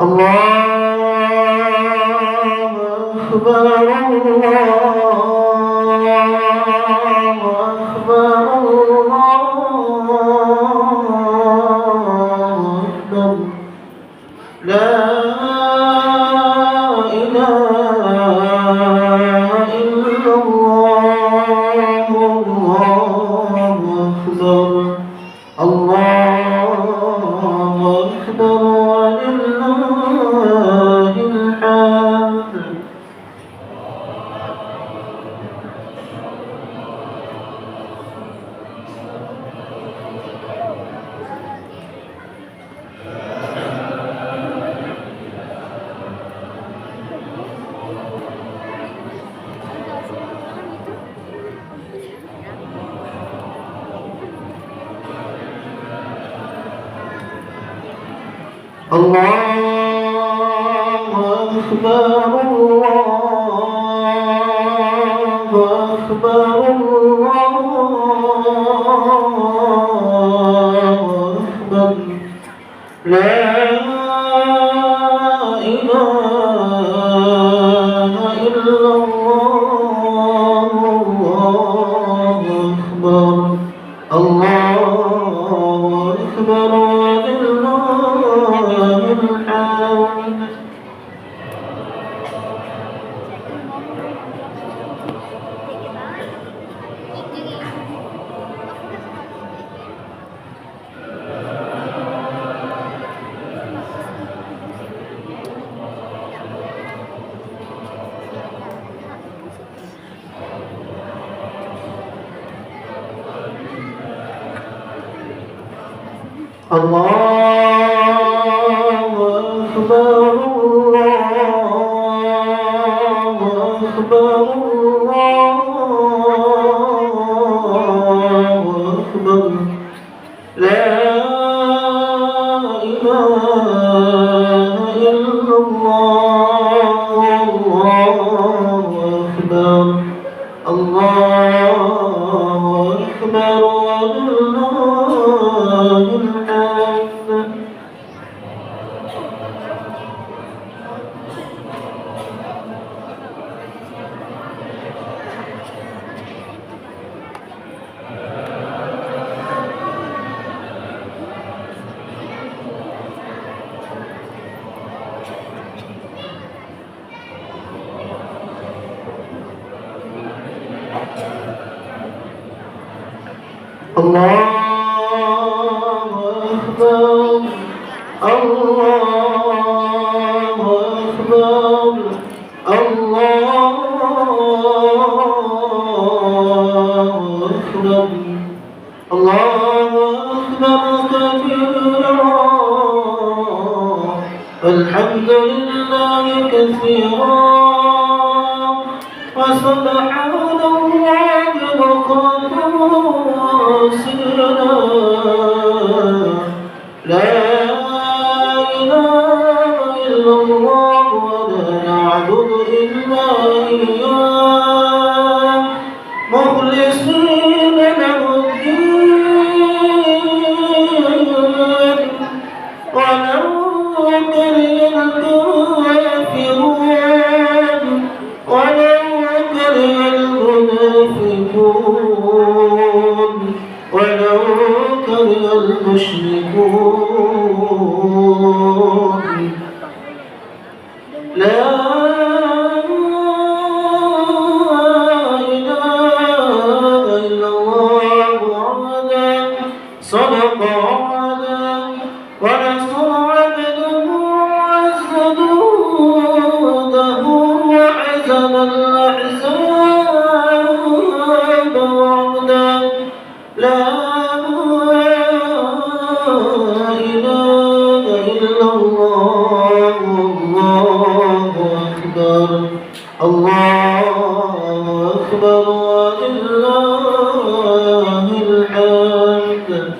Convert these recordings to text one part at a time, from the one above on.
الله أكبر الله أكبر الله أكبر لا إله إلا الله الله أكبر الله أكبر ولله الحمد الله أكبر الله أكبر الله أكبر لا إله إلا الله الله أكبر الله أكبر ولله الحمد الله أكبر الله أكبر الله أكبر لا إله إلا الله الله أكبر الله أكبر ولله الحمد الله أكبر الله أكبر الله أكبر الله أكبر كبيرا الحمد لله كثيرا وسبحان الله بكرة وأصيلا لا إله إلا الله ولا نعبد إلا إياه مخلصين له الدين ولو كره الكافرون ولو كره المنافقون ولو كره المشركون لا إله إلا الله وحده صدق وعده ونصر عبده وعز جنوده وحزن الأحزاب وحده لا إله إلا الله الله أكبر الله أكبر ولله الحمد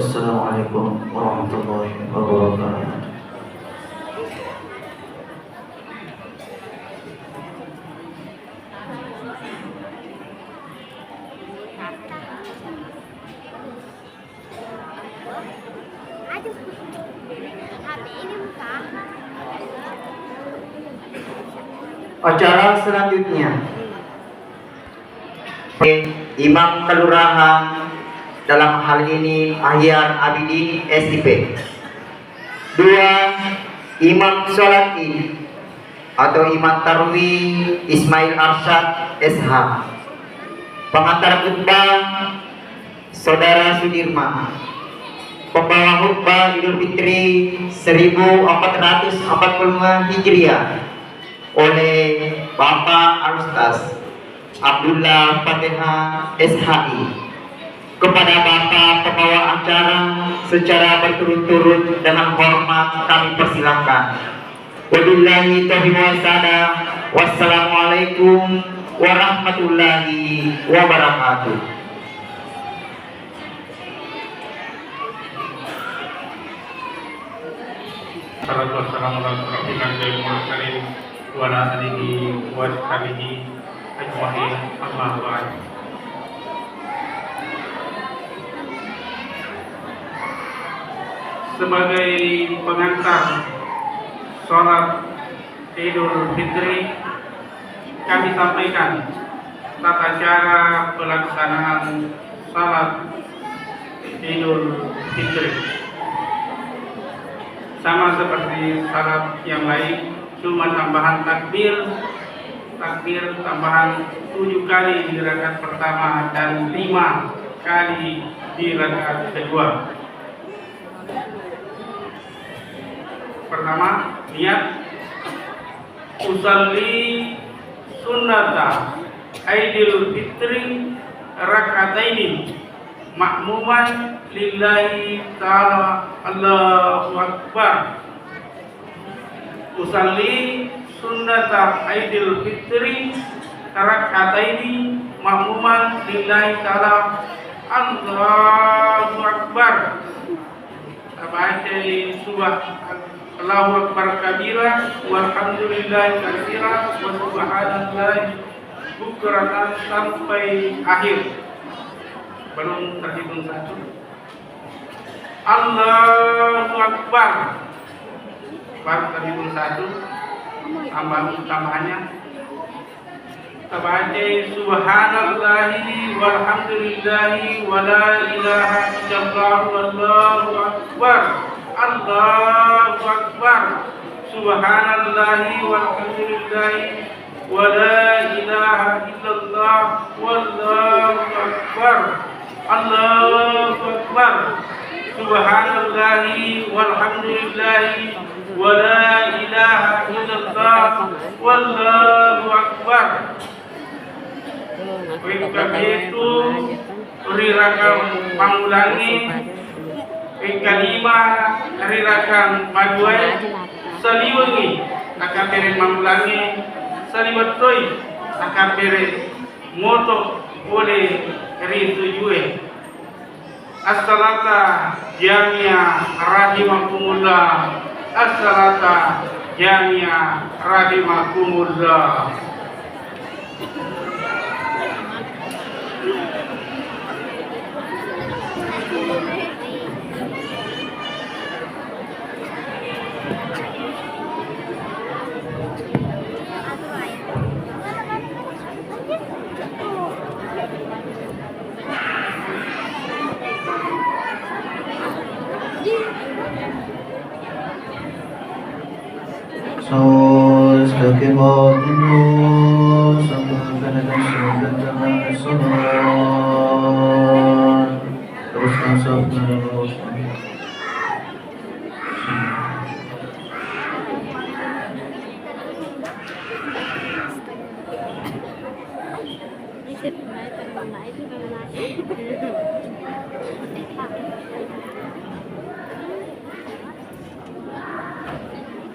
Wassalamualaikum warahmatullahi wabarakatuh. Acara selanjutnya, Imam Kelurahan, dalam hal ini Ahyar Abidin SIP. 2. Imam Sholat Id atau Imam Tarwi Ismail Arsyad SH. Pengantar khutbah Saudara Sudirman. Pembawa khutbah Idul Fitri 1445 Hijriah oleh Bapak Ustaz Abdullah Fatihah SHI. Kepada Bapak pembawa acara secara berturut-turut dengan hormat kami persilahkan. Wabillahi taufiq wal hidayah. Wassalamualaikum warahmatullahi wabarakatuh. Salatu wassalamu ala rasulillah wa ala alihi wa sahbihi ajma'in, amma ba'd. Sebagai pengantar sholat Idul Fitri, kami sampaikan tata cara pelaksanaan sholat Idul Fitri. Sama seperti salat yang lain, cuma tambahan takbir tambahan 7 kali di rakaat pertama dan 5 kali di rakaat kedua. Pertama, niat usalli sunnata Aidil Fitri rakataini makmuman lillahi ta'ala, Allahu Akbar. Usalli sunnata Aidil Fitri rakataini makmuman lillahi ta'ala, Allahu Akbar. Baca surah Allahu Akbar kabira walhamdulillahi katsira wa subhanallahi bukratan sampai akhir. Belum terhitung satu. Allahu Akbar. Baru terhitung satu. Tambahannya. Kita baca subhanallahi walhamdulillahi wa la ilaha illallah wallahu akbar. Allahu Akbar. Subhanallahi walhamdulillahi wa la ilaha illallah wallahu akbar. Allahu Akbar. Subhanallahi walhamdulillahi wa la ilaha illallah wallahu akbar. Itu rirakan pangulangi kalima rirakan maduai saliwangi akan beri pangulangi salibatoi akan beri moto oleh ritujue. As-salata jami'a rahimakumullah. As-salata jami'a rahimakumullah. استقبال سبحان الله الصلاة teruskan sabda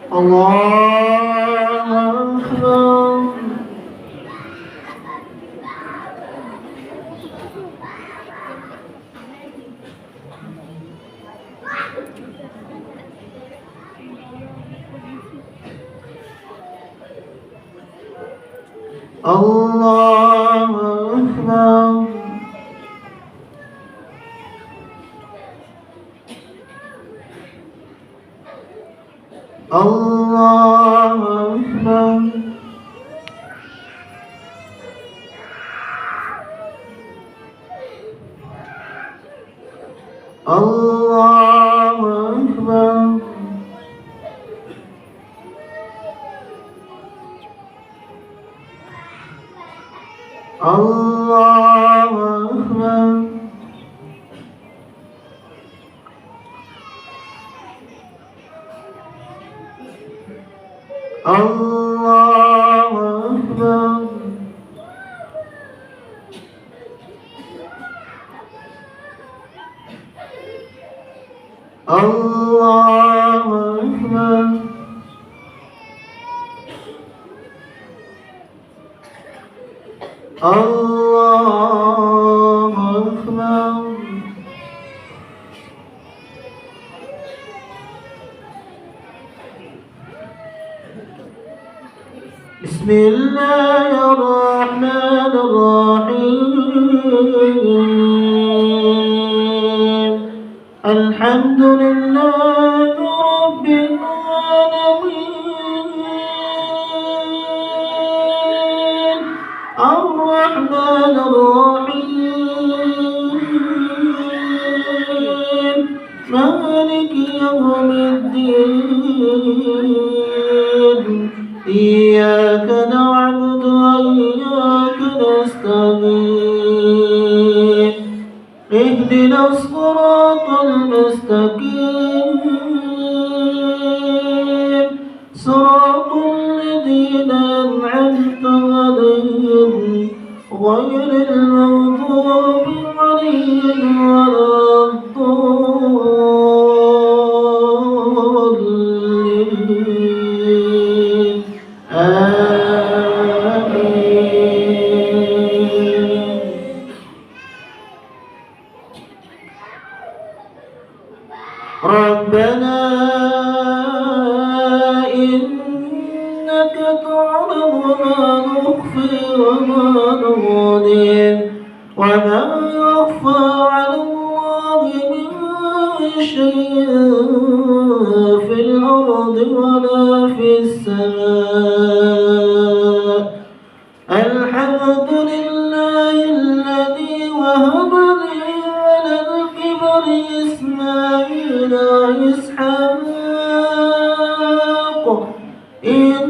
Allahu Akbar. الله أكبر الله أكبر الله أكبر الله أكبر الله أكبر الله أكبر الله أكبر بسم الله الرحمن الرحيم الحمد لله رب العالمين الرحمن الرحيم مالك يوم الدين إياك نعبد وإياك نستعين اهدنا الصراط المستقيم صراط الذين أنعمت عليهم غير المغضوب عليهم ولا الضالين آمين ربنا إنك تعلم ما نخفي وما نعلن وما يخفى على الله من شيء في الأرض ولا في السماء الحمد لله الذي وهب لي على الكبر إسماعيل وإسحاق إن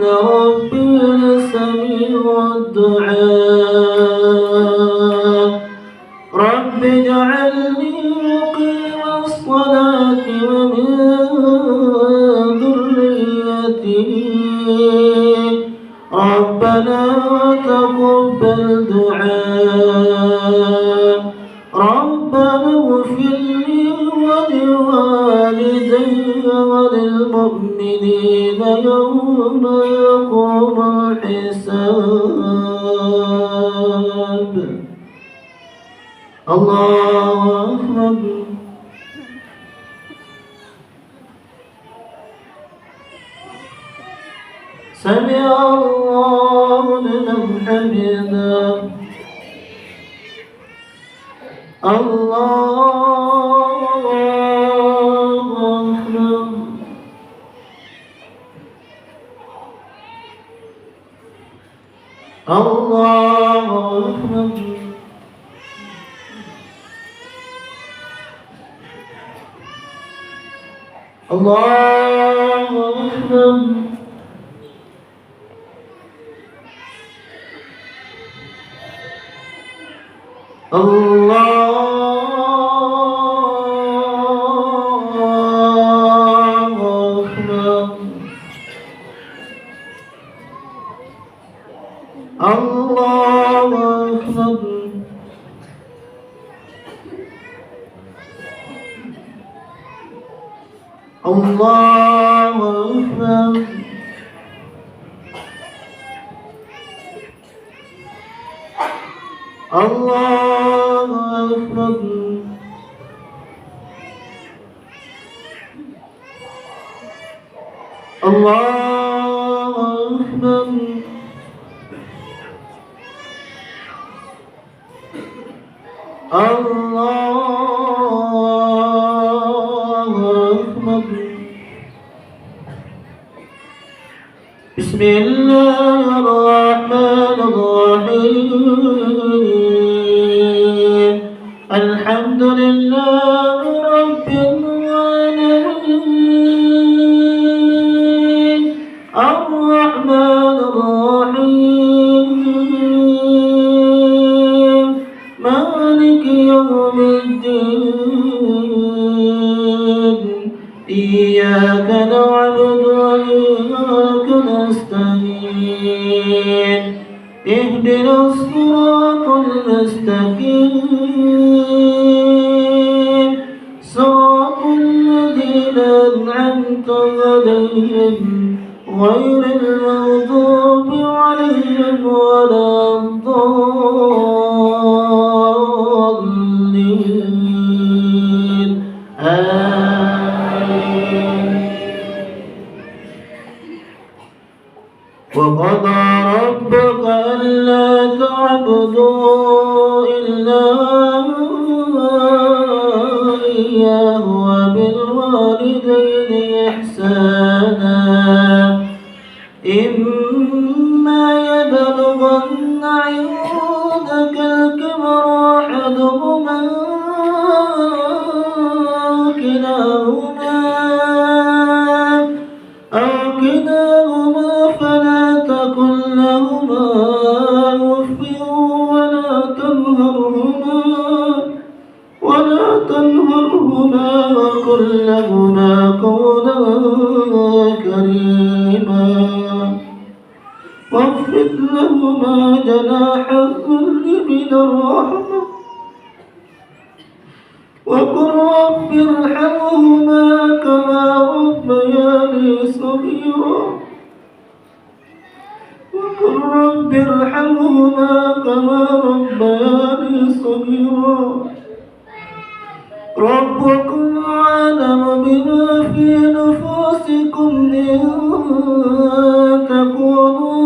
ربي لسميع الدعاء رب اجعلني مقيم الصلاة ومن ذريتي ربنا وتقبل دعاء ربنا اغفر لي ولوالدي وللمؤمنين يوم يقوم الحساب الله أكبر سمع الله لمن حمده الله أكبر الله أكبر الله أكبر الله أكبر الله أكبر الله أكبر الله أكبر الله أكبر أكبر الله أكبر. بسم الله الرحمن الرحيم. الحمد لله رب العالمين الرحمن الرحيم مالك يوم الدين. إياك نعبد وإياك نستعين. اهدنا الصراط المستقيم صراط الذين أنعمت عليهم غير المغضوب عليهم ولا الضالين آمين. وقضى ربك ألا تعبدوا إلا إياه وبالوالدين إحسانا. إما يبلغن عندك الكبر أحدهما أو كلاهما فلا تقل لهما أف ولا تنهرهما وقل لهما قولا كريما. واخفض لهما جناح الذل من الرحمة وقل رب ارحمهما كما ربياني صغيرا. وقل رب ارحمهما كما ربياني صغيرا. ربكم أعلم بما في نفوسكم إن تكونوا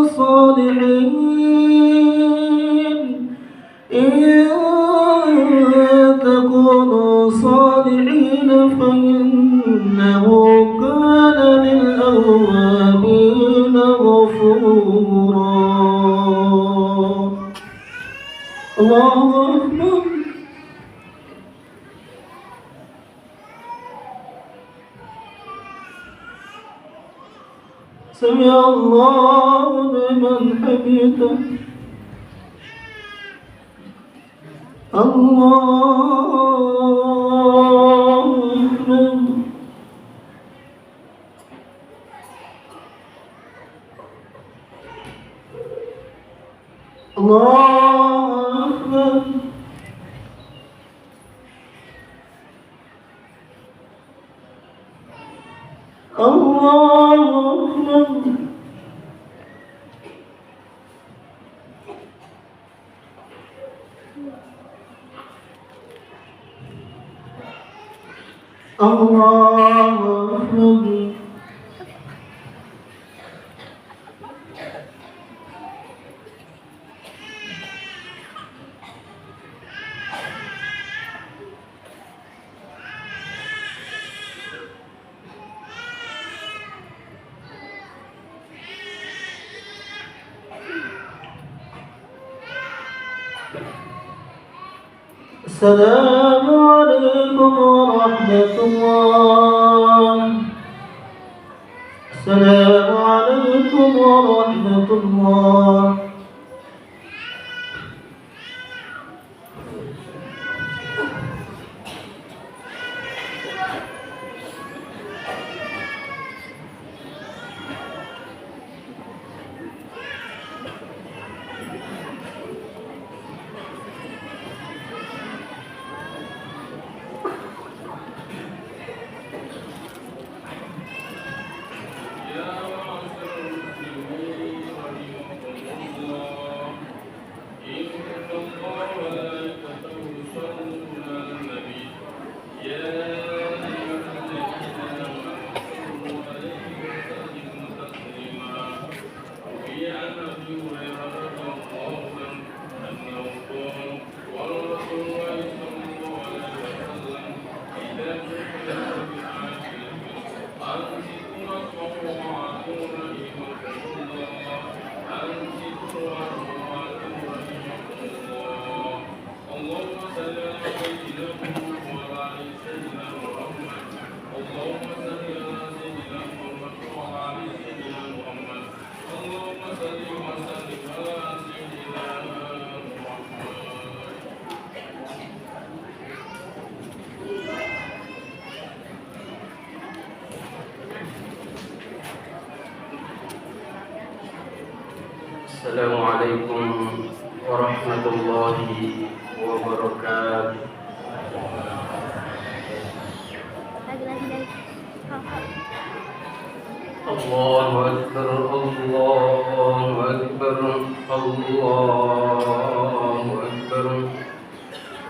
صالحين فإنه كان للأوابين غفورا. الله أكبر. سمع الله لمن حمده. الله أكبر. الله أكبر. الله أكبر. الله أكبر. السلام عليكم ورحمة الله. السلام عليكم ورحمة الله. Assalamualaikum warahmatullahi wabarakatuh. Allahu Akbar, Allahu Akbar, Allahu Akbar,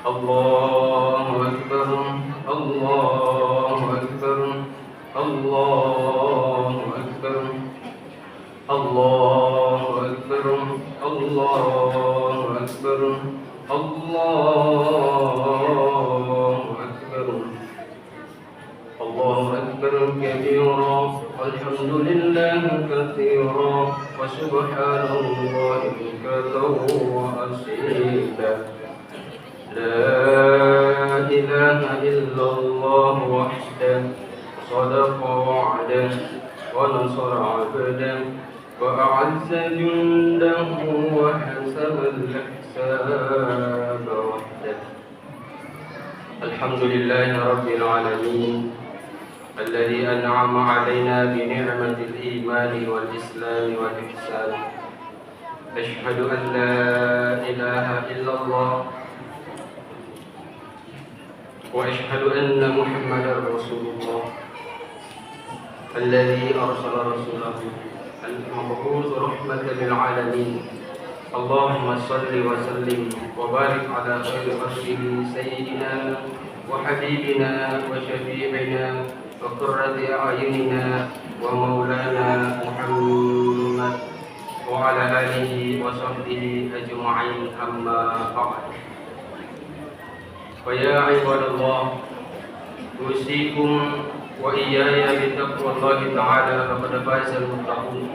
Allahu Akbar, Allahu Akbar, Allahu Akbar, Allahu Akbar, Allahu Akbar, Allahu Akbar. الله أكبر كبيرا والحمد لله كثيرا وسبحان الله بكرة وأصيلا لا إله إلا الله وحده صدق وعده ونصر عبده وأعز جنده وحسب الأحساب وحده. الحمد لله رب العالمين الذي أنعم علينا بنعمة الإيمان والإسلام والإحسان. أشهد أن لا إله إلا الله وأشهد أن محمدا رسول الله الذي أرسل رسوله المبعوث رحمة للعالمين. اللهم صل وسلم وبارك على خير خلقه سيدنا وحبيبنا وشفيعنا وقرة أعيننا ومولانا محمد وعلى آله وصحبه أجمعين أما بعد. فيا عباد الله أوصيكم وإياي بتقوى الله تعالى فقد فاز المتقون.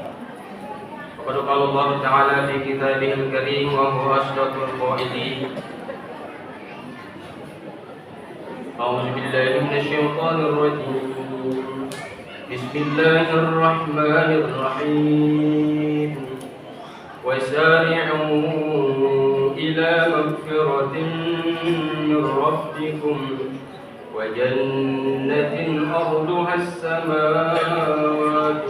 وقد قال الله تعالى في كتابه الكريم وهو أصدق القائلين: أعوذ بالله من الشيطان الرجيم. بسم الله الرحمن الرحيم. وسارعوا إلى مغفرة من ربكم وجنة أرضها السماوات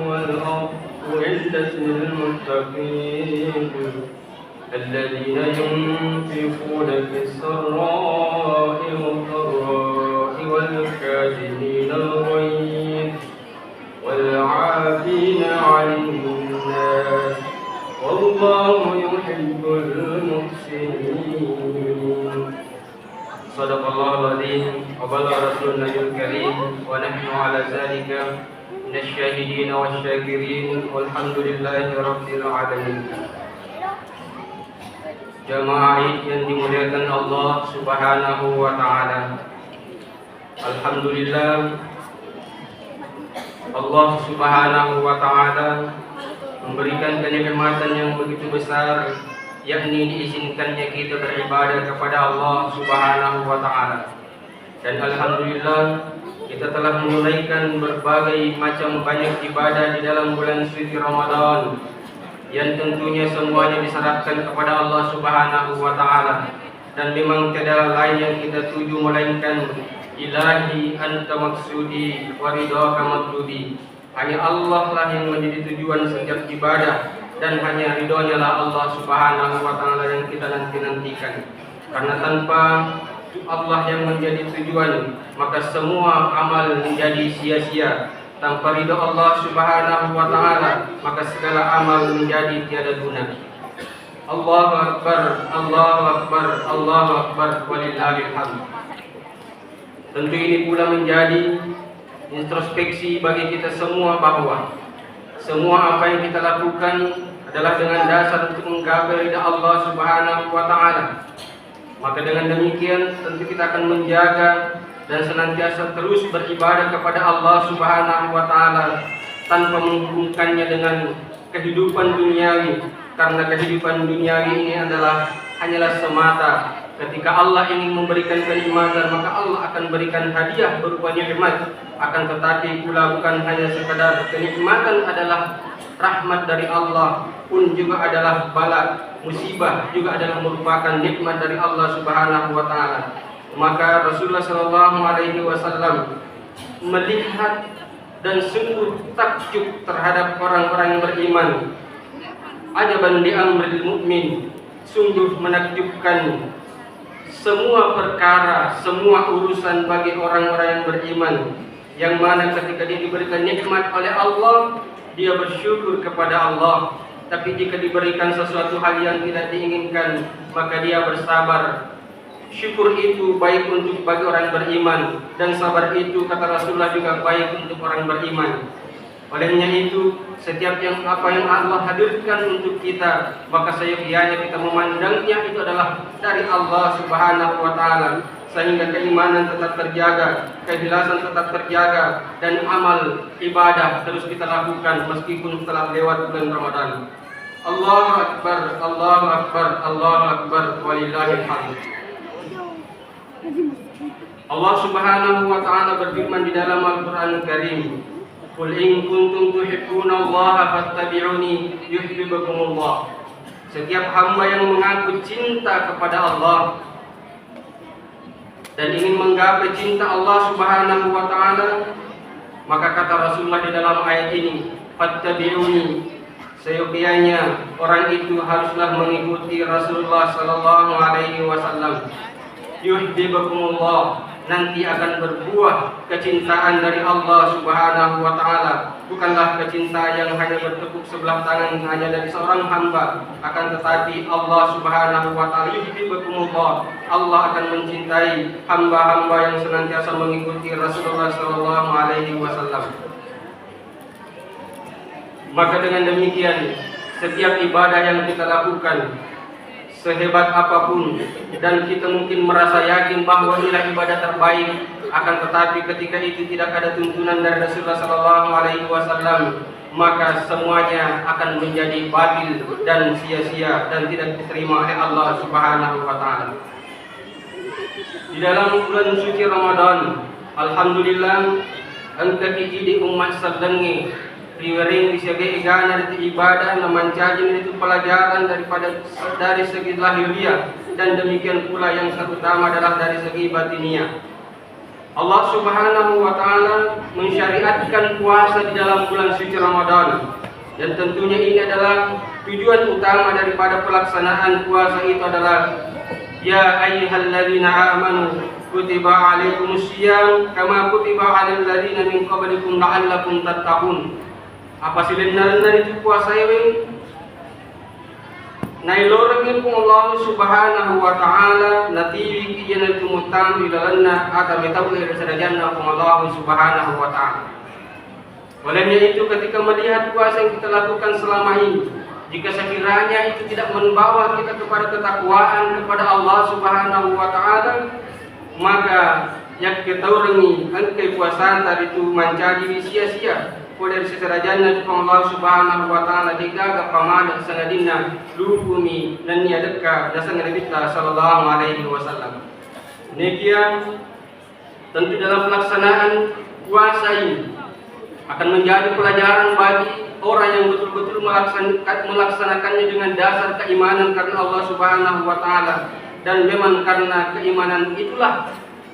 والأرض أعدت للمتقين الذين ينفقون في السراء والضراء والكاظمين الغيظ والعافين عن الناس والله يحب المحسنين. صدق الله العظيم وبلغ رسولنا الكريم ونحن على ذلك من الشاهدين والشاكرين والحمد لله رب العالمين. Jamaah yang dimuliakan Allah Subhanahu wa taala. Alhamdulillah Allah Subhanahu wa taala memberikan kenikmatan yang begitu besar, yakni diizinkannya kita beribadah kepada Allah Subhanahu wa taala. Dan alhamdulillah kita telah menunaikan berbagai macam banyak ibadah di dalam bulan suci Ramadan yang tentunya semuanya disyaratkan kepada Allah Subhanahu wa taala, dan memang tiada lain yang kita tuju melainkan ilahi anta maksudi wa ridhaka matludi. Hanya Allah lah yang menjadi tujuan setiap ibadah, dan hanya ridhonya lah Allah Subhanahu wa taala yang kita nantikan. Karena tanpa Allah yang menjadi tujuan, maka semua amal menjadi sia-sia. Tanpa ridho Allah Subhanahu wa taala, maka segala amal menjadi tiada guna. Allahu akbar, Allahu akbar, Allahu akbar, walillahil hamd. Tentu ini pula menjadi introspeksi bagi kita semua bahwa semua apa yang kita lakukan adalah dengan dasar untuk menggapai ridha Allah Subhanahu wa taala. Maka dengan demikian tentu kita akan menjaga dan senantiasa terus beribadah kepada Allah Subhanahu wa taala tanpa menghubungkannya dengan kehidupan duniawi, karena kehidupan duniawi ini hanyalah semata. Ketika Allah ingin memberikan kenikmatan, maka Allah akan berikan hadiah berupa nikmat. Akan tetapi pula bukan hanya sekadar kenikmatan adalah rahmat dari Allah, pun juga adalah bala, musibah juga adalah merupakan nikmat dari Allah Subhanahu wa taala. Maka Rasulullah sallallahu alaihi wasallam melihat dan sungguh takjub terhadap orang-orang yang beriman. Ajaban li amril mu'min, sungguh menakjubkan semua perkara, semua urusan bagi orang-orang yang beriman, yang mana ketika dia diberikan nikmat oleh Allah, dia bersyukur kepada Allah. Tapi jika diberikan sesuatu hal yang tidak diinginkan, maka dia bersabar. Syukur itu baik untuk bagi orang beriman, dan sabar itu kata Rasulullah juga baik untuk orang beriman. Olehnya itu, setiap apa yang Allah hadirkan untuk kita, maka seyogyanya kita memandangnya itu adalah dari Allah Subhanahu wa Ta'ala, sehingga keimanan tetap terjaga, keikhlasan tetap terjaga, dan amal ibadah terus kita lakukan meskipun telah lewat bulan Ramadan. Allahu Akbar, Allahu Akbar, Allahu Akbar, walillahil hamd. Allah Subhanahu wa Ta'ala berfirman di dalam Al-Qur'an Karim, "Qul in kuntum tuhibbunallaha fattabi'uni yuhibbukumullah." Setiap hamba yang mengaku cinta kepada Allah dan ingin menggapai cinta Allah Subhanahu wa Ta'ala, maka kata Rasulullah di dalam ayat ini, "Fattabi'uni." Seyogyanya orang itu haruslah mengikuti Rasulullah sallallahu alaihi wasallam. Yuhibbukumullah, nanti akan berbuah kecintaan dari Allah Subhanahu wa Ta'ala. Bukanlah kecintaan yang hanya bertepuk sebelah tangan hanya dari seorang hamba, akan tetapi Allah Subhanahu wa Ta'ala yuhibbukumullah, Allah akan mencintai hamba-hamba yang senantiasa mengikuti Rasulullah sallallahu alaihi wasallam. Maka dengan demikian, setiap ibadah yang kita lakukan, sehebat apapun, dan kita mungkin merasa yakin bahwa inilah ibadah terbaik, akan tetapi ketika itu tidak ada tuntunan dari Rasulullah sallallahu alaihi wasallam, maka semuanya akan menjadi batil dan sia-sia dan tidak diterima oleh Allah Subhanahu wa Ta'ala. Di dalam bulan suci Ramadan, alhamdulillah, angka di umat sadangi riwering disegi igana dari ibadah na mencari itu pelajaran dari segi lahiriah, dan demikian pula yang terutama adalah dari segi batiniah. Allah Subhanahu wa Ta'ala mensyariatkan puasa di dalam bulan suci Ramadan, dan tentunya ini adalah tujuan utama daripada pelaksanaan puasa itu adalah ya ayyuhalladzina amanu kutiba alaikumusiyam kama kutiba alal ladzina min qablikum la'allakum tattaqun. Apa sih benar itu puasa ini? Nailorengin pun Allah Subhanahu wa Ta'ala natiwi kijana tumutam ilalanna atau metabu irsadajana pun Allah Subhanahu wa Ta'ala. Olehnya itu ketika melihat puasa yang kita lakukan selama ini, jika sekiranya itu tidak membawa kita kepada ketakwaan kepada Allah Subhanahu wa Ta'ala, maka yang kita urengi angkai puasa tadi itu mencari sia-sia. Oleh seserajannya Allah Subhanahu wa Ta'ala digaga pamada sangadina lufumi dan niadaka dasar Nabi sallallahu alaihi wasallam. Demikian tentu dalam pelaksanaan puasa ini akan menjadi pelajaran bagi orang yang betul-betul melaksanakannya dengan dasar keimanan karena Allah Subhanahu wa Ta'ala, dan memang karena keimanan itulah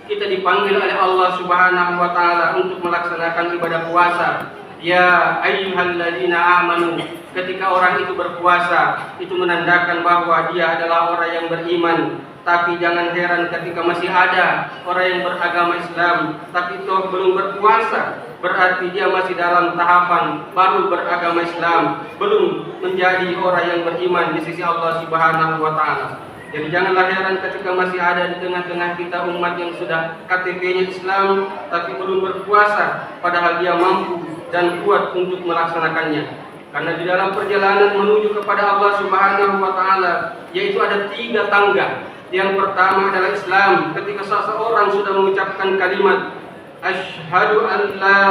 kita dipanggil oleh Allah Subhanahu wa Ta'ala untuk melaksanakan ibadah puasa. Ya ayyuhalladzina amanu, ketika orang itu berpuasa, itu menandakan bahwa dia adalah orang yang beriman. Tapi jangan heran ketika masih ada orang yang beragama Islam tapi itu belum berpuasa, berarti dia masih dalam tahapan baru beragama Islam, belum menjadi orang yang beriman di sisi Allah Subhanahu wa Ta'ala. Jadi janganlah heran ketika masih ada di tengah-tengah kita umat yang sudah KTP-nya Islam tapi belum berpuasa, padahal dia mampu dan kuat untuk melaksanakannya. Karena di dalam perjalanan menuju kepada Allah Subhanahu wa Ta'ala, yaitu ada 3 tangga. Yang pertama adalah Islam. Ketika seseorang sudah mengucapkan kalimat asyhadu an la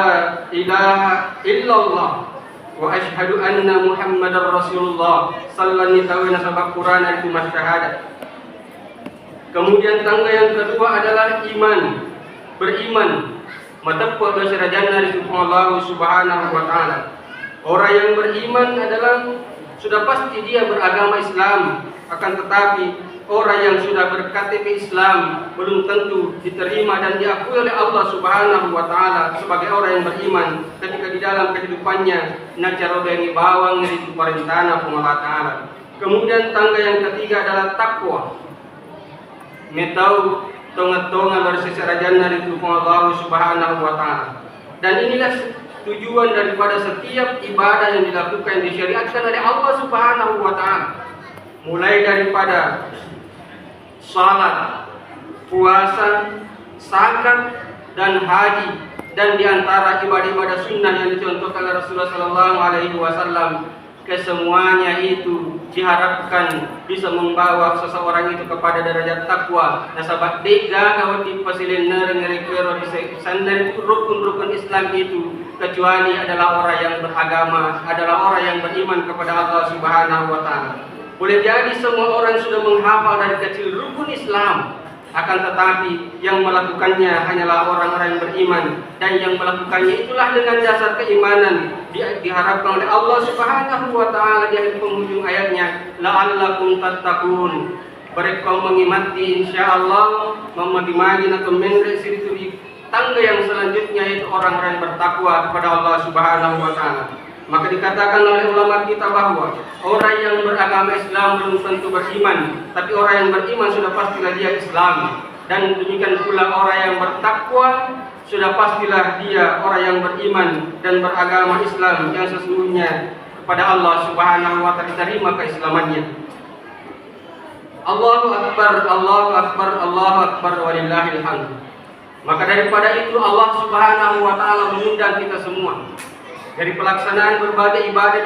ilaha illallah wa asyhadu anna Muhammadar Rasulullah sallallahu alaihi wasallam, Quran itu syahadat. Kemudian tangga yang kedua adalah iman, beriman. Matapwa berserajan dari Allah Subhanahu wa Ta'ala. Orang yang beriman adalah sudah pasti dia beragama Islam, akan tetapi orang yang sudah berKTP Islam belum tentu diterima dan diakui oleh Allah Subhanahu wa taala sebagai orang yang beriman ketika di dalam kehidupannya nacarobeni bawang itu perintahna Allah taala. Kemudian tangga yang ketiga adalah takwa. Metau tonga-tonga bersesera jannah itu Allah Subhanahu wa taala. Dan inilah tujuan daripada setiap ibadah yang dilakukan disyariatkan oleh Allah Subhanahu wa taala. Mulai daripada salat, puasa, zakat, dan haji, dan diantara ibadah-ibadah sunnah yang dicontohkan oleh Rasulullah SAW, kesemuanya itu diharapkan bisa membawa seseorang itu kepada derajat takwa. Nasabah dega kawati pasilener ngerekero di sandar rukun-rukun Islam itu, kecuali adalah orang yang beragama, adalah orang yang beriman kepada Allah Subhanahu wa taala. Boleh jadi semua orang sudah menghafal dari kecil rukun Islam, akan tetapi yang melakukannya hanyalah orang-orang yang beriman, dan yang melakukannya itulah dengan dasar keimanan diharapkan oleh Allah Subhanahu wa taala di akhir penghujung ayatnya, la'allakum tattaqun. Mereka mengimati insyaallah memadi atau menrek situ tangga yang selanjutnya, yaitu orang-orang yang bertakwa kepada Allah Subhanahu wa taala. Maka dikatakan oleh ulama kita bahwa orang yang beragama Islam belum tentu beriman, tapi orang yang beriman sudah pastilah dia Islam. Dan demikian pula orang yang bertakwa sudah pastilah dia orang yang beriman dan beragama Islam yang sesungguhnya kepada Allah Subhanahu wa taala diterima keislamannya. Allahu akbar, Allahu akbar, Allahu akbar walillahil hamd. Maka daripada itu Allah Subhanahu wa taala mengundang kita semua dari pelaksanaan berbagai ibadah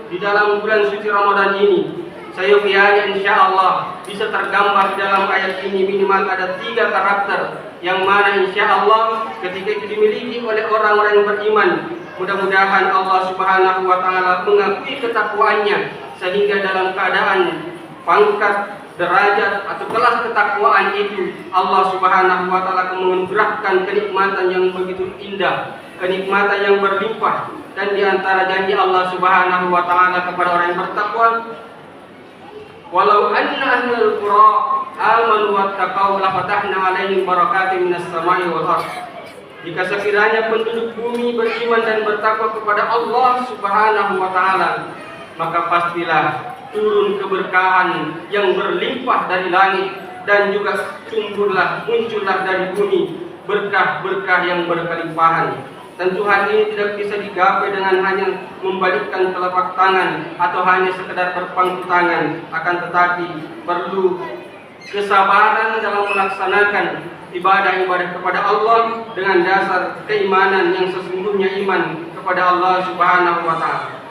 di dalam bulan suci Ramadan ini. Saya yakin insyaallah bisa tergambar di dalam ayat ini minimal ada 3 karakter yang mana insyaallah ketika itu dimiliki oleh orang-orang yang beriman, mudah-mudahan Allah Subhanahu wa taala mengakui ketakwaannya sehingga dalam keadaan pangkat, derajat atau kelas ketakwaan itu Allah Subhanahu wa taala menganugerahkan kenikmatan yang begitu indah, kenikmatan yang berlimpah. Dan di antara janji Allah Subhanahu wa taala kepada orang yang bertakwa, walau anna ahlul qura amanu wattaqau la fatahna 'alaihim barakatin minas sama'i wal ardh. Jika sekiranya penduduk bumi beriman dan bertakwa kepada Allah Subhanahu wa taala, maka pastilah turun keberkahan yang berlimpah dari langit, dan juga muncullah dari bumi berkah-berkah yang berkelimpahan. Tentu hal ini tidak bisa digapai dengan hanya membalikkan telapak tangan atau hanya sekedar berpangku tangan, akan tetapi perlu kesabaran dalam melaksanakan ibadah-ibadah kepada Allah dengan dasar keimanan yang sesungguhnya iman kepada Allah Subhanahu wa taala.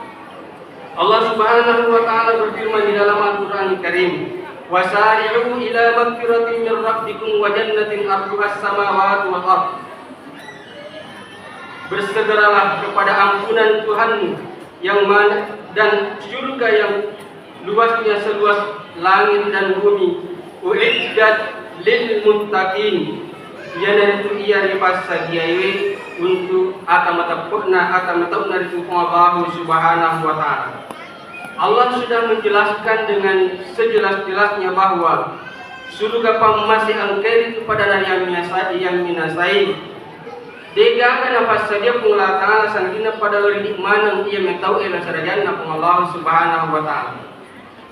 Allah Subhanahu wa taala berfirman di dalam Al-Qur'an Karim, "Wasari'u ila magfiratin min rabbikum wa jannatin 'arduhas samawati wal ardh." Bersegeralah kepada ampunan Tuhanmu yang mana dan surga yang luasnya seluas langit dan bumi. Uiddat lil muttaqin. Yana itu ia ripas sadiai untuk akan itu Allah Subhanahu wa taala. Allah sudah menjelaskan dengan sejelas-jelasnya bahwa surga masih angker itu pada dari yang minasai. Dega nafas saja pengelah ta'ala sanggina pada lirik manang ia metau ila sarajanna Allah Subhanahu wa ta'ala.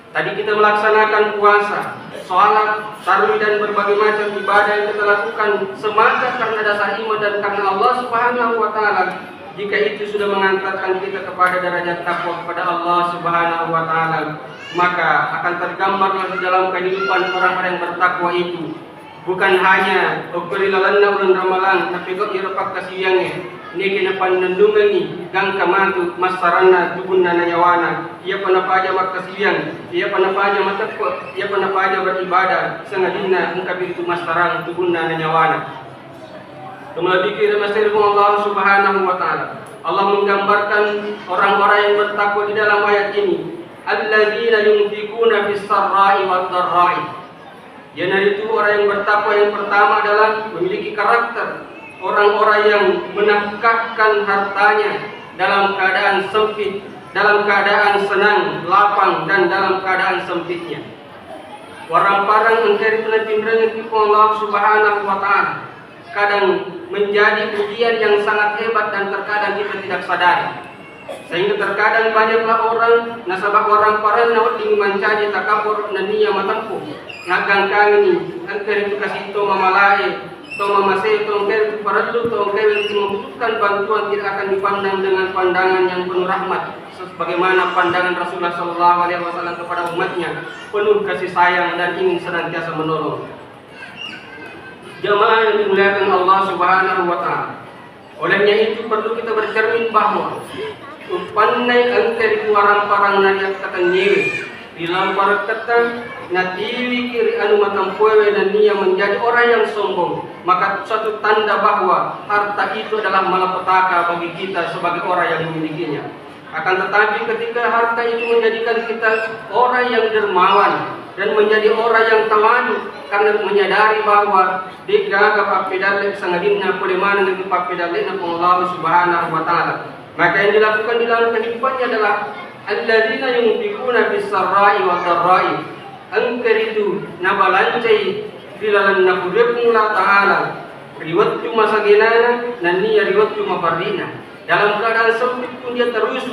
Tadi kita melaksanakan puasa, sholat, tarawih dan berbagai macam ibadah yang kita lakukan semata karena dasar iman dan karena Allah Subhanahu wa ta'ala. Jika itu sudah mengantarkan kita kepada derajat takwa kepada Allah Subhanahu wa ta'ala, maka akan tergambarlah di dalam kehidupan orang-orang yang bertakwa itu. Bukan hanya ukurilalanna bulan Ramadan, tapi kok iropak kasiyangnya. Ini kena panandungangi gang kamatu masaranna tubunna nanyawana. Ia panapaja makasiyang, ia panapaja matakwa, ia panapaja beribadah. Sengadina engkabir itu masarang tubunna nanyawana. Kemudian dikira masir Allah Subhanahu wa taala. Allah menggambarkan orang-orang yang bertakwa di dalam ayat ini. Alladzina yunfikuna fis sarra'i wad dharra'i. Itu orang yang bertakwa yang pertama adalah memiliki karakter orang-orang yang menafkahkan hartanya dalam keadaan sempit, dalam keadaan senang, lapang, dan dalam keadaan sempitnya. Warang-parang engkau penantimbrangan tipu Allah Subhanahu wa Ta'ala. Kadang menjadi ujian yang sangat hebat dan terkadang kita tidak sadari. Sehingga terkadang banyaklah orang nasabah orang parang nawat ding mancaji takabur na niya matampo. Ngagang kami ni engkau itu kasih to mamalai, to mamasay, to engkau paradu, to engkau yang membutuhkan bantuan tidak akan dipandang dengan pandangan yang penuh rahmat. Sebagaimana pandangan Rasulullah SAW kepada umatnya, penuh kasih sayang dan ingin senantiasa menolong. Jamaah yang dimuliakan Allah Subhanahu wa Ta'ala. Olehnya itu perlu kita bercermin bahwa pandai angker warang-parang nariat kata nyewe dilampar kata natili kiri anu matampuewe dan dia menjadi orang yang sombong, maka suatu tanda bahwa harta itu adalah malapetaka bagi kita sebagai orang yang memilikinya. Akan tetapi ketika harta itu menjadikan kita orang yang dermawan dan menjadi orang yang tawadu karena menyadari bahwa digagap apidale sangadinna pulimana dengan papidale na Allah Subhanahu wa Ta'ala, maka yang dilakukan di dalam kehidupannya adalah alladzina yunfikuna bis-sarra'i wa dharra'i. Angker itu nabalancai di dalam nabudepung Allah Ta'ala riwat cuma saginana dan niya riwat cuma fardina. Dalam keadaan sempit pun dia terus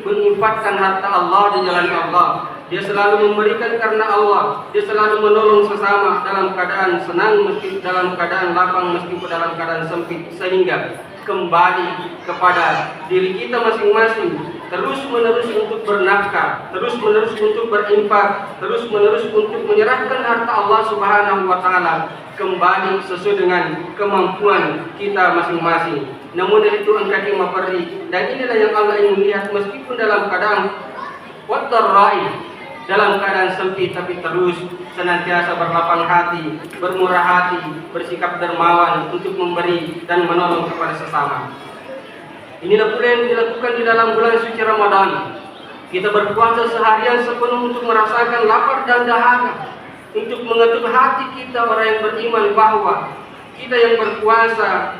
menginfakkan harta Allah di jalan Allah. Dia selalu memberikan karena Allah. Dia selalu menolong sesama dalam keadaan senang meski dalam keadaan lapang meskipun dalam keadaan sempit, sehingga kembali kepada diri kita masing-masing, terus menerus untuk bernafkah, terus menerus untuk berinfak, terus menerus untuk menyerahkan harta Allah Subhanahu wa Ta'ala kembali sesuai dengan kemampuan kita masing-masing. Namun dari itu angkat yang maperi, dan inilah yang Allah ingin melihat meskipun dalam keadaan wadarrai, dalam keadaan sempit, tapi terus senantiasa berlapang hati, bermurah hati, bersikap dermawan untuk memberi dan menolong kepada sesama. Inilah pula yang dilakukan di dalam bulan suci Ramadan. Kita berpuasa seharian sepenuh untuk merasakan lapar dan dahaga, untuk mengetuk hati kita orang yang beriman bahwa kita yang berpuasa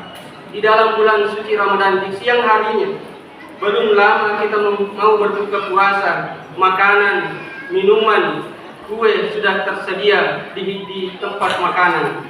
di dalam bulan suci Ramadan di siang harinya, belum lama kita mau berbuka puasa, makanan, minuman, kue sudah tersedia di tempat makanan.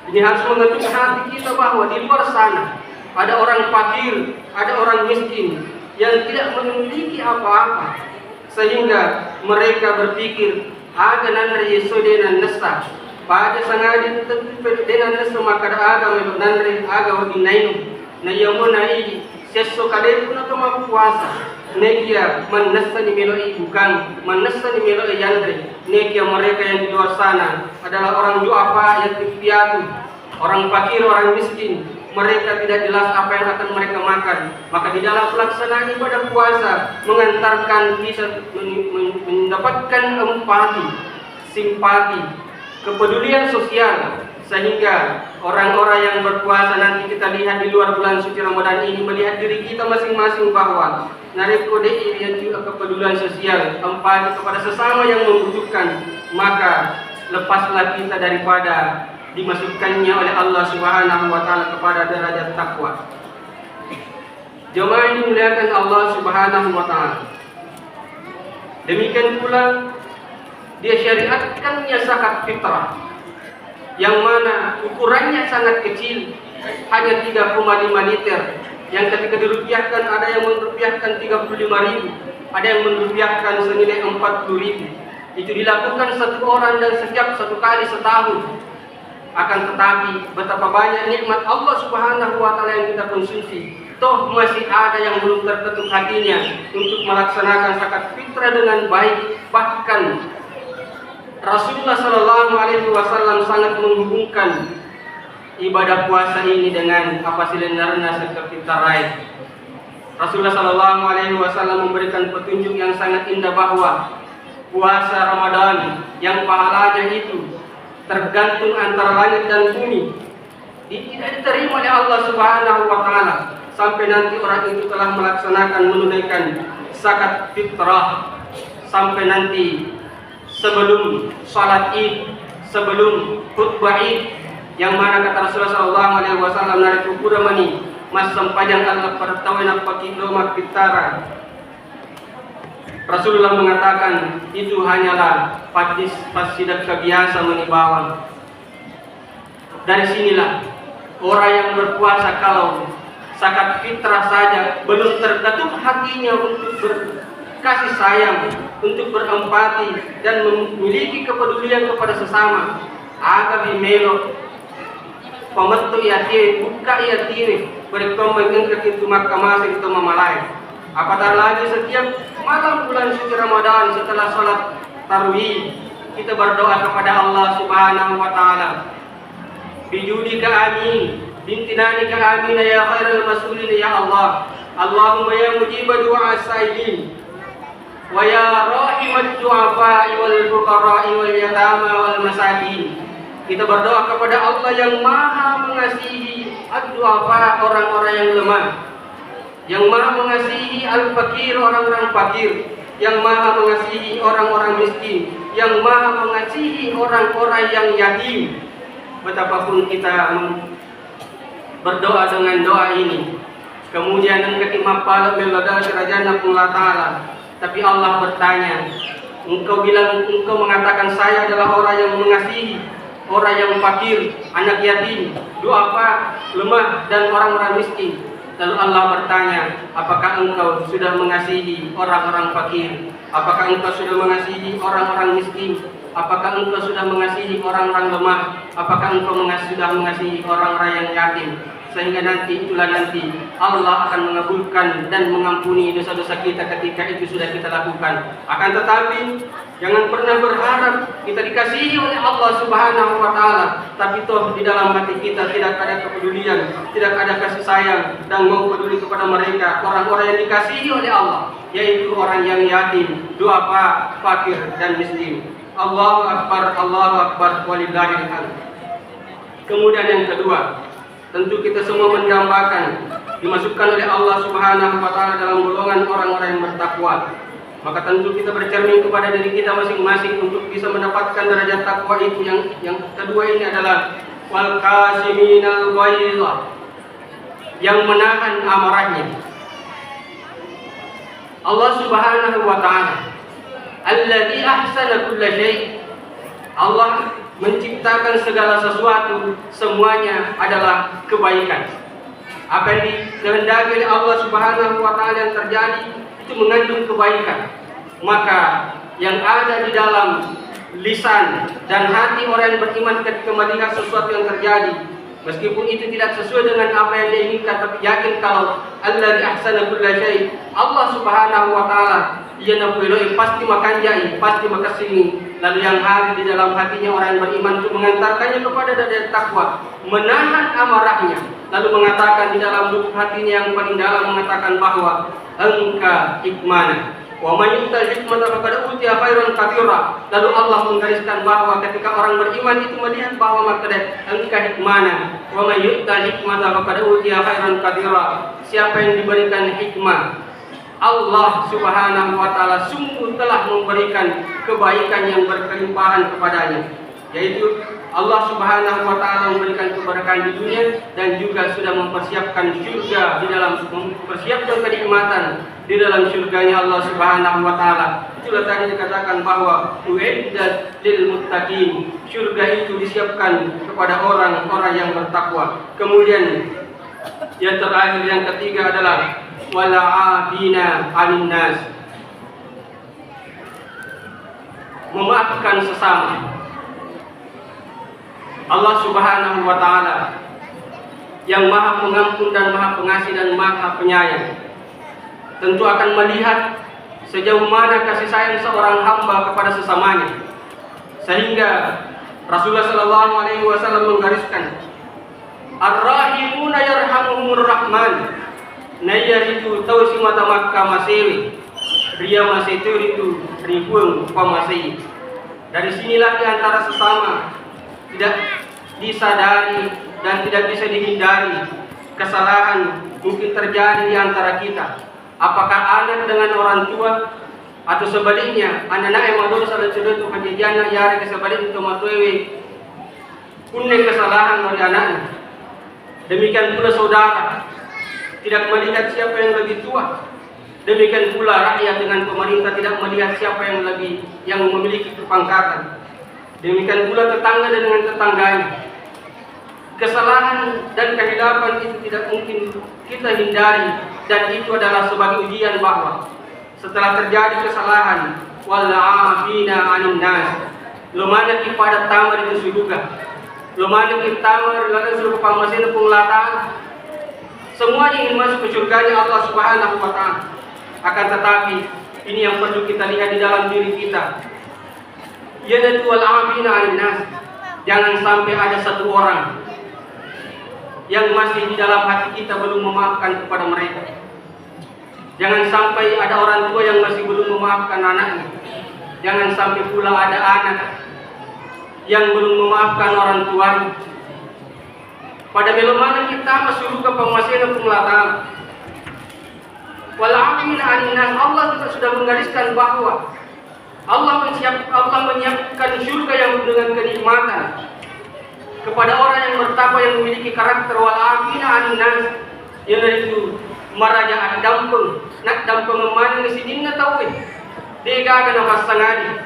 Ini harus mengetuk hati kita bahwa di luar sana ada orang fakir, ada orang miskin yang tidak memiliki apa-apa, sehingga mereka berpikir aganan yesodenan nesta pada sangadin tentu denan nesta maka aga menanre aga wadinainu na yamona i sesso kade pun atau mampu puasa nekia manesta ni meloi bukan manesta ni meloi yandre nekia mereka yang di luar sana adalah orang duafa yang piatu, orang fakir, orang miskin. Mereka tidak jelas apa yang akan mereka makan. Maka di dalam pelaksanaan ibadah puasa mengantarkan kita mendapatkan empati, simpati, kepedulian sosial, sehingga orang-orang yang berpuasa nanti kita lihat di luar bulan suci Ramadan ini melihat diri kita masing-masing bahwa narikode ini juga kepedulian sosial, empati kepada sesama yang membutuhkan. Maka lepaslah kita daripada dimasukkannya oleh Allah Subhanahu wa Ta'ala kepada derajat takwa. Jemaah yang dimuliakan Allah Subhanahu wa Ta'ala. Demikian pula dia syariatkannya zakat fitrah, yang mana ukurannya sangat kecil, hanya 3,5 liter, yang ketika dirupiahkan ada yang merupiahkan 35.000, ada yang merupiahkan senilai 40.000. Itu dilakukan satu orang dan setiap satu kali setahun. Akan tetapi betapa banyak nikmat Allah Subhanahu wa Ta'ala yang kita konsumsi, toh masih ada yang belum terketuk hatinya untuk melaksanakan zakat fitrah dengan baik. Bahkan Rasulullah Sallallahu Alaihi Wasallam sangat menghubungkan ibadah puasa ini dengan apa silenarna zakat fitrah. Rasulullah Sallallahu Alaihi Wasallam memberikan petunjuk yang sangat indah bahwa puasa Ramadan yang pahalanya itu tergantung antara langit dan bumi, tidak diterima oleh Allah Subhanahu wa Ta'ala sampai nanti orang itu telah melaksanakan menunaikan zakat fitrah, sampai nanti sebelum salat Id, sebelum khutbah Id, yang mana kata Rasulullah sallallahu alaihi wasallam nari kukuramani mas sampajang Allah pertawin apa kilo mak pitara Rasulullah mengatakan itu hanyalah pasidak biasa menibawang. Dari sinilah orang yang berpuasa kalau zakat fitrah saja belum terdatuk hatinya untuk berkasih sayang, untuk berempati dan memiliki kepedulian kepada sesama, agak bimelo pembentuk yatim, buka yatim, berkembang engkau itu mahkamah itu memalai. Apatah lagi setiap malam bulan suci Ramadan setelah sholat tarawih kita berdoa kepada Allah Subhanahu wa taala. Bijudika amin, bintinani ka amin ya khairul masulin ya Allah. Allahumma ya mujibah du'a as-sailin wa ya rahimat du'afa wal fuqara wal yatama wal masakin. Kita berdoa kepada Allah yang maha mengasihi ad-du'afa, orang-orang yang lemah, yang maha mengasihi al-fakir, orang-orang fakir, yang maha mengasihi orang-orang miskin, yang maha mengasihi orang-orang yang yatim. Betapapun kita berdoa dengan doa ini, kemudian engkau mapala belada kerajaan Allah Ta'ala, tapi Allah bertanya, engkau bilang, engkau mengatakan saya adalah orang yang mengasihi orang yang fakir, anak yatim, duafa, lemah, dan orang-orang miskin. Lalu Allah bertanya, apakah engkau sudah mengasihi orang-orang fakir? Apakah engkau sudah mengasihi orang-orang miskin? Apakah engkau sudah mengasihi orang-orang lemah? Apakah engkau sudah mengasihi orang-orang yang yatim? Sehingga nanti Allah akan mengabulkan dan mengampuni dosa-dosa kita ketika itu sudah kita lakukan. Akan tetapi jangan pernah berharap kita dikasihi oleh Allah Subhanahu wa taala, tapi toh di dalam hati kita tidak ada kepedulian, tidak ada kasih sayang dan mau peduli kepada mereka, orang-orang yang dikasihi oleh Allah, yaitu orang yang yatim, duafa, fakir dan miskin. Allahu akbar walillahil hamd. Kemudian yang kedua, tentu kita semua mendambakan dimasukkan oleh Allah Subhanahu wa taala dalam golongan orang-orang yang bertakwa. Maka tentu kita bercermin kepada diri kita masing-masing untuk bisa mendapatkan derajat takwa itu. Yang kedua ini adalah wal kasiminal ghaidha, yang menahan amarahnya. Allah Subhanahu wa taala alladzi ahsana kulla syai'. Allah menciptakan segala sesuatu, semuanya adalah kebaikan. Apa yang dikehendaki oleh Allah Subhanahu wa taala yang terjadi itu mengandung kebaikan. Maka yang ada di dalam lisan dan hati orang yang beriman ketika melihat sesuatu yang terjadi, meskipun itu tidak sesuai dengan apa yang dia inginkan, tapi yakin kalau alladzi ahsana kulla syai', Allah Subhanahu wa taala ia nampiloi pasti makan jai, pasti makan sini. Lalu yang ada di dalam hatinya orang yang beriman itu mengantarkannya kepada derajat takwa, menahan amarahnya. Lalu mengatakan di dalam lubuk hatinya yang paling dalam mengatakan bahwa engka hikmana wa may yu'tal hikmata faqad utiya khairan katsira. Lalu Allah menggariskan bahwa ketika orang beriman itu melihat bahwa makna engka hikmana wa may yu'tal hikmata faqad utiya khairan katsira, siapa yang diberikan hikmah, Allah Subhanahu wa taala sungguh telah memberikan kebaikan yang berkelimpahan kepadanya, yaitu Allah Subhanahu wa taala memberikan keberkahan di dunia dan juga sudah mempersiapkan surga, di dalam mempersiapkan kenikmatan di dalam surganya Allah Subhanahu wa taala. Itulah tadi dikatakan bahwa uiddat lil muttaqin, surga itu disiapkan kepada orang-orang yang bertakwa. Kemudian yang terakhir, yang ketiga adalah wala'afina 'anil nas, memaafkan sesama. Allah Subhanahu wa taala yang Maha Pengampun dan Maha Pengasih dan Maha Penyayang tentu akan melihat sejauh mana kasih sayang seorang hamba kepada sesamanya, sehingga Rasulullah sallallahu alaihi wasallam menggariskan ar-rahimuna yarhamuhumur rahman, naya itu tahu si mata Makkah masewi, ria masetur itu ribuan pamasei. Dari sinilah di antara sesama tidak disadari dan tidak bisa dihindari kesalahan mungkin terjadi di antara kita. Apakah anak dengan orang tua atau sebaliknya, anak-anak yang madul salah sudah itu kejadian yari kesebaliknya itu matuewe punya kesalahan dari anaknya. Demikian pula saudara tidak melihat siapa yang lebih tua, Demikian pula rakyat dengan pemerintah tidak melihat siapa yang memiliki kepangkatan. Demikian pula tetangga dengan tetangganya. Kesalahan dan kehilapan itu tidak mungkin kita hindari, dan itu adalah sebagai ujian bahwa setelah terjadi kesalahan, wal'afina 'anil nas, lumana pada tamar itu suduga, lumana tamar lalu suruh pamasin penglataan. Semuanya ingin masuk ke surganya Allah Subhanahu wa taala. Akan tetapi ini yang perlu kita lihat di dalam diri kita. Yaitu wal'afina 'anil nas. Jangan sampai ada satu orang yang masih di dalam hati kita belum memaafkan kepada mereka. Jangan sampai ada orang tua yang masih belum memaafkan anaknya. Jangan sampai pula ada anak yang belum memaafkan orang tuanya. Pada mana kita masuk ke pemasihan penglataan. Wal'afina 'anil nas, Allah juga sudah menggariskan bahwa Allah menyiapkan surga yang dengan kenikmatan kepada orang yang bertakwa yang memiliki karakter wal'afina 'anil nas, yaitu maraja dampeng nak dampeng memandang sidinna tauhid dega kana pasangadi.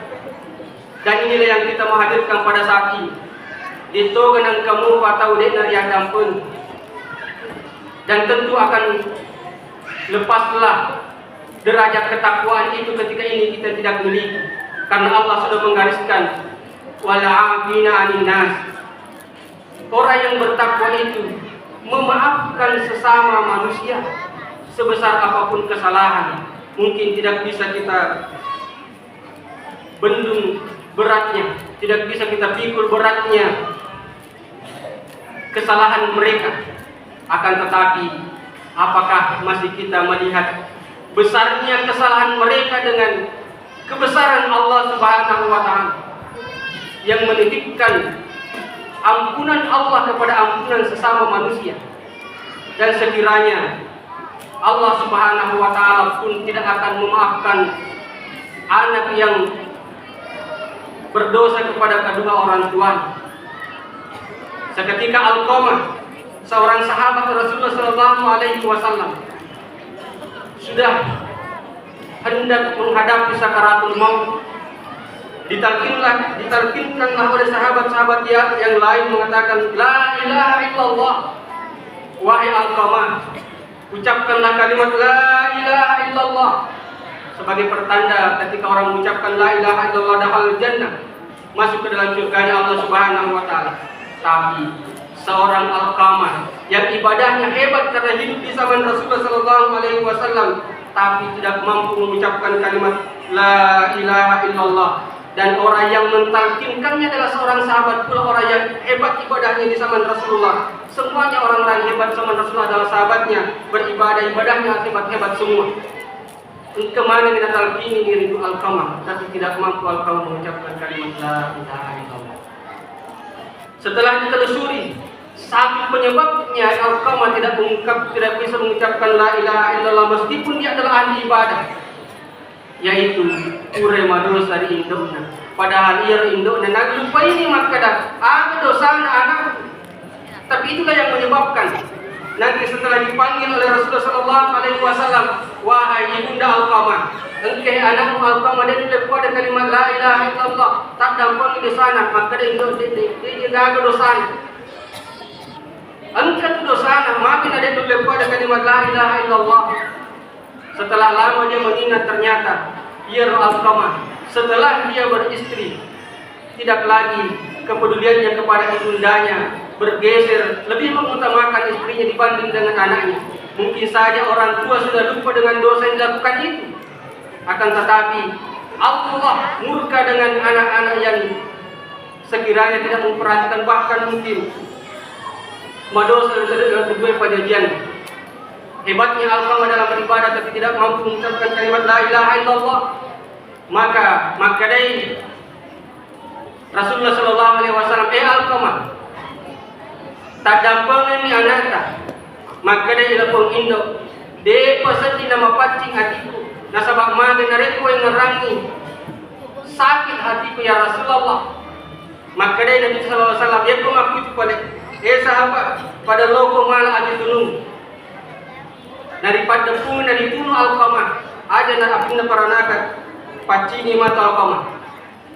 Dan inilah yang kita menghadirkan pada saat ini. Dito ganang kamu patau de nariya dampeng. Dan tentu akan lepaslah derajat ketakwaan itu ketika ini kita tidak memiliki, karena Allah sudah menggariskan wal'afina 'anil nas. Orang yang bertakwa itu memaafkan sesama manusia sebesar apapun kesalahan. Mungkin tidak bisa kita bendung beratnya, tidak bisa kita pikul beratnya kesalahan mereka. Akan tetapi apakah masih kita melihat besarnya kesalahan mereka dengan kebesaran Allah Subhanahu wa taala yang menitipkan ampunan Allah kepada ampunan sesama manusia? Dan sekiranya Allah Subhanahu wa taala pun tidak akan memaafkan anak yang berdosa kepada kedua orang tuanya. Seketika Alqamah, seorang sahabat Rasulullah sallallahu alaihi wasallam, sudah hendak menghadapi sakaratul maut. Ditalkinkanlah oleh sahabat-sahabat yang lain mengatakan, la ilaha illallah. Wahai Alqamah, ucapkanlah kalimat la ilaha illallah sebagai pertanda ketika orang mengucapkan la ilaha illallah dakhala jannah, masuk ke dalam surganya Allah Subhanahu wa taala. Tapi seorang Alqamah yang ibadahnya hebat karena hidup di zaman Rasulullah sallallahu alaihi wasallam, tapi tidak mampu mengucapkan kalimat la ilaha illallah. Dan orang yang mentalkinkannya adalah seorang sahabat pula, orang yang hebat ibadahnya di zaman Rasulullah. Semuanya orang-orang hebat zaman Rasulullah adalah sahabatnya, beribadah, ibadahnya hebat-hebat semua. Kemana kita talkini diri Alqamah, tapi tidak mampu Alqamah mengucapkan kalimat la ilaha illallah. Setelah ditelusuri satu penyebabnya Alqamah tidak bisa mengucapkan la ilaha illallah meskipun dia adalah ahli ibadah, yaitu ure madosa di indokna. Padahal ia indokna naglupa ini makada ada dosa anak. Tapi itulah yang menyebabkan nanti setelah dipanggil oleh Rasulullah sallallahu alaihi wasallam, wahai ibunda Alqamah, engkau anakmu Alqamah dan pada kalimat la ilaha illallah tak dampang di sana, maka dia jaga dosa. Engkau dosa, maafin ada dulu pada kalimat la ilaha illallah. Setelah lama dia mengingat ternyata ia Alqamah setelah dia beristri tidak lagi kepeduliannya kepada ibundanya, bergeser lebih mengutamakan istrinya dibanding dengan anaknya. Mungkin saja orang tua sudah lupa dengan dosa yang dilakukan itu. Akan tetapi Allah murka dengan anak-anak yang sekiranya tidak memperhatikan, bahkan mungkin madosa dalam kedua pajajian. Hebatnya Alqamah dalam beribadah tapi tidak mampu mengucapkan kalimat la ilaha illallah. Maka dari Rasulullah sallallahu alaihi wasallam, Alqamah tak dampang ini anakta, maka dari lapong indo de pasati nama pacing hatiku nasabak made nareko yang nerangi sakit hatiku ya Rasulullah. Maka dari Nabi sallallahu alaihi wasallam dia mengaku pada sahabat pada loko malah adi tunung daripada pun dari bunuh Alqamah ada na apina paranakat pacini mata Alqamah.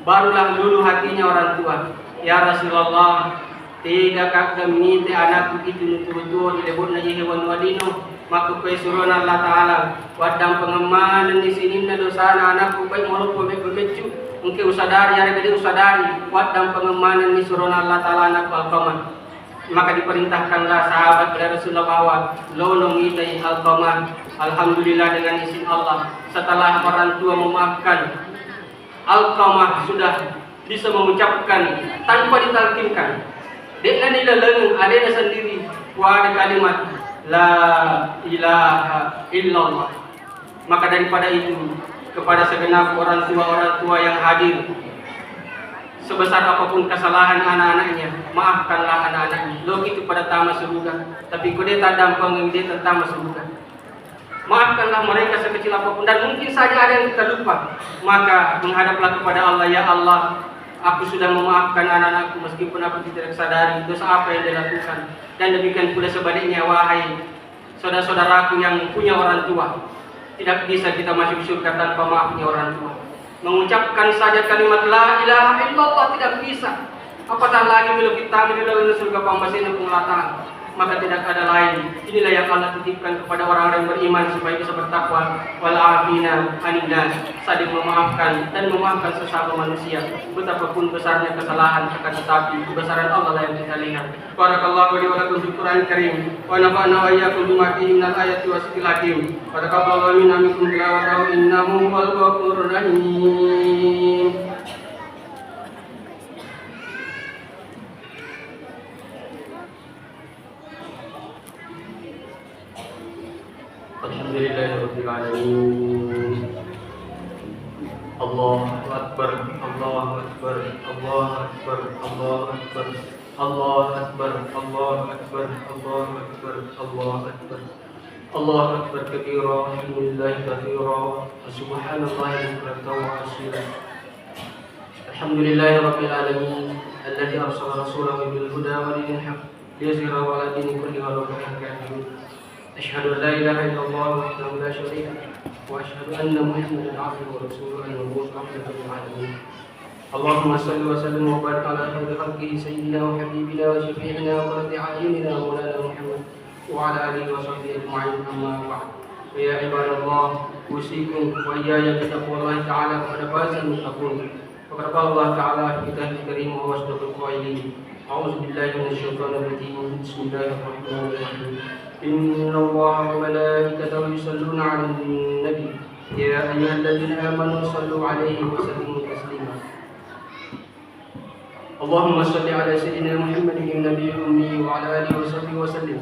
Barulah luluh hatinya orang tua. Ya Rasulullah, tiga kak kami te anakku itu nutur-nutur dilebut na hewan wadino. Maka kue suruh Allah Ta'ala wadang pengemanan di sini na dosa anakku baik mulut bebecu. Mungkin usadari hari tadi usadari wadang pengemanan di suruh Allah Ta'ala anakku Alqamah. Maka diperintahkanlah sahabat dari Rasulullah lolong itai Alqamah. Alhamdulillah dengan izin Allah setelah orang tua memaafkan, Alqamah sudah bisa mengucapkan tanpa ditalkinkan. Dengan dilaleng adanya sendiri ada kalimat la ilaha illallah. Maka daripada itu kepada segenap orang tua yang hadir, sebesar apapun kesalahan anak-anaknya, maafkanlah anak-anaknya. Lo itu pada tamat surga, tapi kau dia tak dampang dia tentang surga. Maafkanlah mereka sekecil apapun, dan mungkin saja ada yang kita lupa. Maka menghadaplah kepada Allah, ya Allah, aku sudah memaafkan anak-anakku meskipun aku tidak sadari dosa apa yang dilakukan. Dan demikian pula sebaliknya, wahai saudara-saudaraku yang punya orang tua, tidak bisa kita masuk surga tanpa maafnya orang tua. Mengucapkan saja kalimat la ilaha illallah tidak bisa. Apatah lagi bila kita di dalam surga pambasin pengelatan. Maka tidak ada lain. Inilah yang Allah titipkan kepada orang-orang yang beriman supaya bisa bertakwa. Wal'afina aninnas, saling memaafkan dan memaafkan sesama manusia. Betapapun besarnya kesalahan, akan tetapi kebesaran Allah lah yang kita lihat. Barakallahu li wa lakum fil Qur'anil Karim. Wa nafa'na wa iyyakum bima fihi minal ayati wasiqil hakim. Wa taqabbalallahu minna minkum tilawatahu innahu wal ghafurur rahim. Alhamdulillahirabbil alamin. Allahu akbar, Allahu akbar, Allahu akbar, Allahu akbar, Allahu akbar, Allahu akbar, Allahu akbar, Allahu akbar. Allahu akbar kabira, alhamdulillahi katsira, subhanallahi bukratan wa asila. Alhamdulillahirabbil alamin, alladzi arsala rasulahu bil huda wa dinil haqq liyuzhirahu 'ala dini kullihi wa law kariha al-kafirun. أشهد أن لا إله إلا الله وحده لا شريك له وأشهد أن محمدا عبده ورسوله المبعوث رحمة للعالمين. اللهم صل وسلم وبارك على خير خلقه سيدنا وحبيبنا وشفيعنا وقرة أعيننا مولانا محمد وعلى آله وصحبه أجمعين. أما بعد، فيا عباد الله أوصيكم وإياي بتقوى الله تعالى فقد فاز المتقون. وقد قال الله تعالى في كتابه الكريم وهو أصدق القائلين: أعوذ بالله من الشيطان الرجيم، بسم الله الرحمن الرحيم. إن الله وملائكته يصلون على النبي يا أيها الذين آمنوا صلوا عليه وسلموا تسليما. اللهم صل على سيدنا محمد النبي الأمي وعلى آله وصحبه وسلم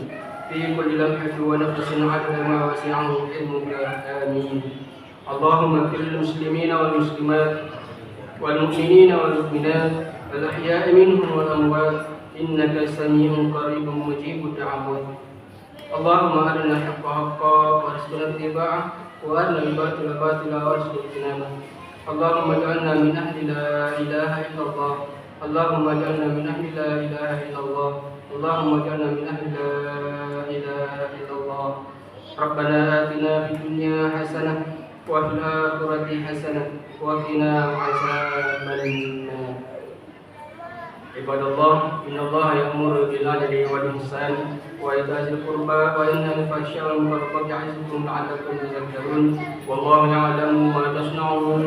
في كل لمحة ونفس عدد ما وسعه علمك. آمين. اللهم اغفر للمسلمين والمسلمات والمؤمنين والمؤمنات الأحياء منهم والأموات إنك سميع قريب مجيب الدعوات. اللهم أرنا الحق حقا وارزقنا اتباعه وأرنا الباطل باطلا وارزقنا اجتنابه. اللهم اجعلنا من أهل لا إله إلا الله. اللهم اجعلنا من أهل لا إله إلا الله. اللهم اجعلنا من أهل لا إله إلا الله. ربنا آتنا في الدنيا حسنة وفي الآخرة حسنة وقنا عذاب النار. عباد الله، إن الله يأمر بالعدل والإحسان وإيتاء ذي القربى وينهى عن الفحشاء والمنكر يعظكم لعلكم تذكرون. والله يعلم ما تصنعون.